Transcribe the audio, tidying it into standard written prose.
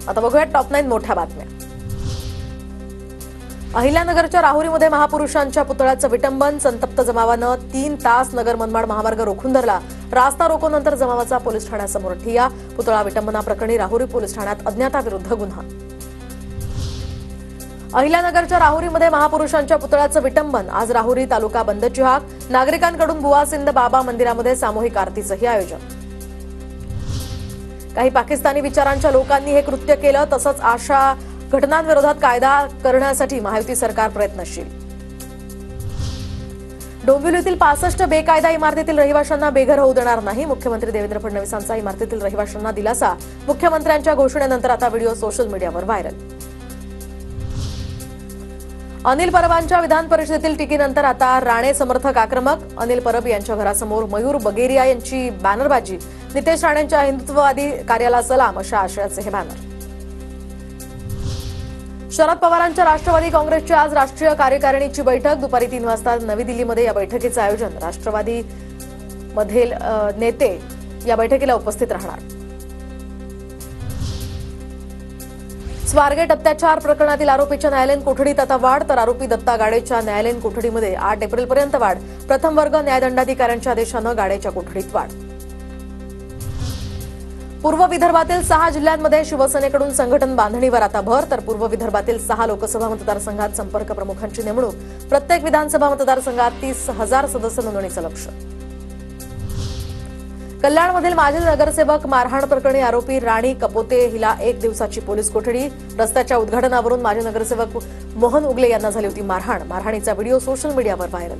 आता बघूया टॉप 9 मोठ्या बातम्या। अहिल्यानगरच्या राहुरीमध्ये महापुरुषांच्या पुतळ्याचं विटंबन, संतप्त जमावानं 3 तास नगर मनमाड महामार्ग रोखून धरला। रास्ता रोकोनंतर जमावाचा पोलीस ठाण्यासमोर ठिय्या। पुतळा विटंबनाप्रकरणी राहुरी पोलीस ठाण्यात अज्ञाताविरुद्ध गुन्हा। अहिल्यानगरच्या राहुरीमध्ये महापुरुषांच्या पुतळ्याचं विटंबन, आज राहुरी तालुका बंदची हाक। नागरिकांकडून बुवासिंद बाबा मंदिरामध्ये सामूहिक आरतीचंही आयोजन। काही पाकिस्तानी विचारांच्या लोकांनी हे कृत्य केलं, तसंच अशा घटनांविरोधात कायदा करण्यासाठी महायुती सरकार प्रयत्नशील। डोंबिवलीतील 65 बेकायदा इमारतीतील रहिवाशांना बेघर होऊ देणार नाही, मुख्यमंत्री देवेंद्र फडणवीसांचा इमारतीतील रहिवाशांना दिलासा। मुख्यमंत्र्यांच्या घोषणेनंतर आता व्हिडिओ सोशल मीडियावर व्हायरल। अनिल परबांच्या विधान परिषदेतील टीकेनंतर आता राणे समर्थक आक्रमक। अनिल परब यांच्या घरासमोर मयूर बगेरिया यांची बॅनरबाजी। नितेश राणेंच्या हिंदुत्ववादी कार्याला सलाम अशा आशयाचे हे बॅनर। शरद पवारांच्या राष्ट्रवादी काँग्रेसची आज राष्ट्रीय कार्यकारिणीची बैठक, दुपारी 3 वाजता नवी दिल्लीमध्ये या बैठकीचं आयोजन। राष्ट्रवादी मधील नेते या बैठकीला उपस्थित राहणार। स्वारगेट अत्याचार प्रकरणातील आरोपीच्या न्यायालयीन कोठडीत आता वाढ, तर आरोपी दत्ता गाडेच्या न्यायालयीन कोठडीमध्ये 8 एप्रिलपर्यंत वाढ। प्रथम वर्ग न्यायदंडाधिकाऱ्यांच्या आदेशानं गाडेच्या कोठडीत वाढ। पूर्व विदर्भातील 6 जिल्ह्यांमध्ये शिवसेनेकडून संघटन बांधणीवर आता भर, तर पूर्व विदर्भातील 6 लोकसभा मतदारसंघात संपर्क प्रमुखांची नेमणूक। प्रत्येक विधानसभा मतदारसंघात 30,000 सदस्य नोंदणीचं लक्ष्य। कल्याणमधील माजी नगरसेवक मारहाण प्रकरणी आरोपी राणी कपोते हिला 1 दिवसाची पोलीस कोठडी। रस्त्याच्या उद्घाटनावरून माजी नगरसेवक मोहन उगले यांना झाली होती मारहाण। मारहाणीचा व्हिडिओ सोशल मीडियावर व्हायरल।